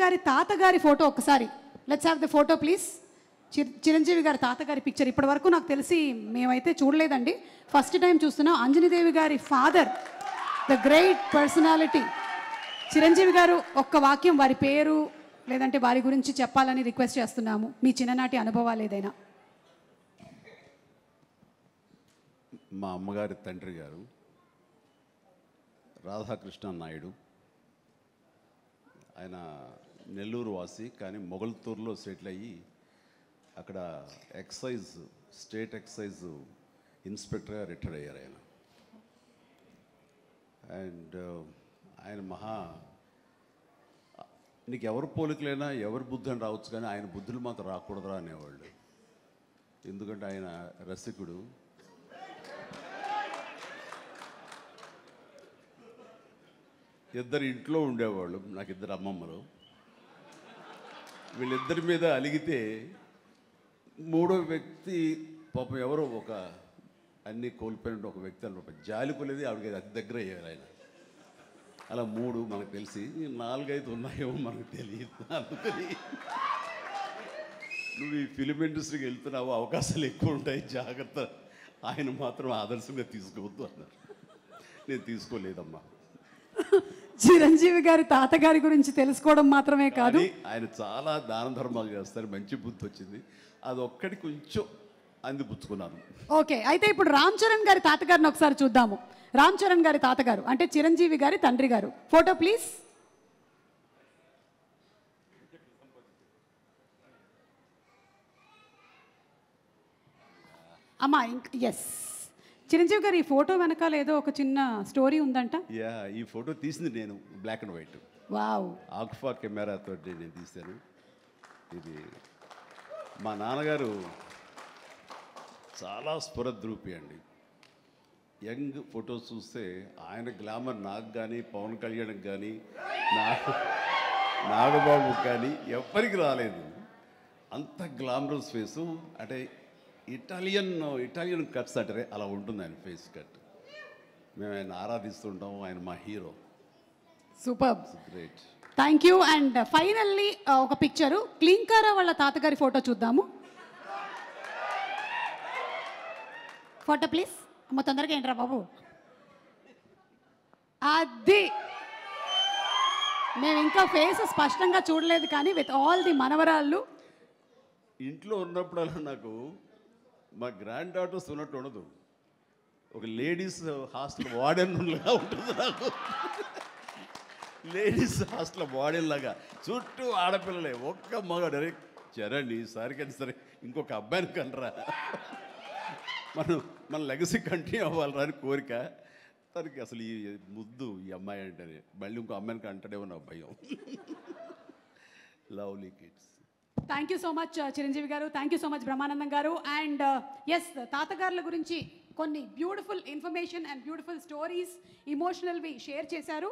గారి తాతగారి ఫోటో ఒకసారి let's have the photo please. Chiranjeevi గారి తాతగారి పిక్చర్ ఇప్పటి వరకు నాకు తెలిసి మేమైతే చూడలేదండి, ఫస్ట్ టైం చూస్తున్నాం. అంజనీదేవి గారి father, the great personality Chiranjeevi గారు. ఒక్క వాక్యం వారి పేరు లేదంటే వారి గురించి చెప్పాలని రిక్వెస్ట్ చేస్తున్నాము, మీ చిన్ననాటి అనుభవాలు ఏదైనా. మా అమ్మగారి తండ్రి గారు రాధాకృష్ణ నాయుడు. ఆయన నెల్లూరు వాసి, కానీ మొగల్తూరులో సెటిల్ అయ్యి అక్కడ స్టేట్ ఎక్సైజ్ ఇన్స్పెక్టర్గా రిటైర్ అయ్యారు ఆయన. అండ్ ఆయన నీకు ఎవరు పోలికలైనా ఎవరి బుద్ధి అని రావచ్చు, కానీ ఆయన బుద్ధులు మాత్రం రాకూడదురా అనేవాళ్ళు. ఎందుకంటే ఆయన రసికుడు. ఇద్దరు ఇంట్లో ఉండేవాళ్ళు, నాకు ఇద్దరు అమ్మమ్మలు. వీళ్ళిద్దరి మీద అలిగితే మూడో వ్యక్తి పాపం ఎవరో అన్నీ కోల్పోయిన ఒక వ్యక్తి అన్నమాట, జాలి కొలేది ఆవిడకి అతి దగ్గర అయ్యారు ఆయన. అలా మూడు మనకు తెలిసి 4-5 ఉన్నాయేమో మనకు తెలియదు. అందుకని నువ్వు ఈ ఫిలిం ఇండస్ట్రీకి వెళ్తున్నావు, అవకాశాలు ఎక్కువ ఉంటాయి, జాగ్రత్త, ఆయన మాత్రం ఆదర్శంగా తీసుకోవద్దు అన్నారు. నేను తీసుకోలేదమ్మా. చిరంజీవి గారి తాతగారి గురించి తెలుసుకోవడం మాత్రమే కాదు, ఆయన చాలా దాన ధర్మాలు చేస్తారు, మంచి బుద్ధి వచ్చింది, అది ఒక్కటి కొంచెం అందిపుచ్చుకున్నాను. ఓకే, అయితే ఇప్పుడు రామ్ చరణ్ గారి తాతగారిని ఒకసారి చూద్దాము. రామ్ చరణ్ గారి తాతగారు అంటే చిరంజీవి గారి తండ్రి గారు, ఫోటో ప్లీజ్. అమ్మా ఎస్, చిరంజీవి గారు ఈ ఫోటో వెనకాల ఏదో ఒక చిన్న స్టోరీ ఉందంట. ఈ ఫోటో తీసింది నేను, బ్లాక్ అండ్ వైట్. వావ్. ఆక్ఫా కెమెరాతో నేను తీశాను. ఇది మా నాన్నగారు చాలా స్ఫురద్రూపి అండి. యంగ్ ఫొటోస్ చూస్తే ఆయన గ్లామర్ నాకు కానీ, పవన్ కళ్యాణ్కి కానీ, నాగబాబుకి కానీ ఎవ్వరికి రాలేదు. అంత గ్లామరస్ ఫేసు, అంటే ఇటాలియన్ కట్స్ అంటారే అలా ఉంటుంది ఆయన ఫేస్ కట్. మేము ఆయన ఆరాధిస్తుంటాం, ఆయన మా hero. Super, great, thank you. And finally ఒక పిక్చరు, క్లీంకారా వాళ్ళ తాతగారి ఫోటో చూద్దాము. Photo please. అమ్మ తొందరగా ఏంట్రా బాబు, అది మేము ఇంకా ఫేస్ స్పష్టంగా చూడలేదు, కానీ విత్ ఆల్ ది మనవరాళ్ళు ఇంట్లో ఉన్నప్పుడల్లా నాకు మా గ్రాండ్ డాటర్స్ ఉన్నట్టు ఉండదు, ఒక లేడీస్ హాస్టల్ వార్డెన్లాగా ఉంటుంది నాకు. లేడీస్ హాస్టల్ వార్డెన్ లాగా, చుట్టూ ఆడపిల్లలే, ఒక్క మగాడు. అరే చరణ్ ఈసారికైనా సరే ఇంకొక అబ్బాయిని కనరా, మన లెగసీ కంటిన్యూ అవ్వాలరా అని కోరిక. తనకి అసలు ఈ ముద్దు ఈ అమ్మాయి అంటేనే మళ్ళీ ఇంకో అమ్మాయికి అంటాడేమో నా భయం. Lovely kids. Thank you so much Chiranjeevi garu, thank you so much Brahmanandam garu. And yes, తాతగారుల గురించి కొన్ని beautiful information and beautiful stories, ఇమోషనల్వి షేర్ చేశారు.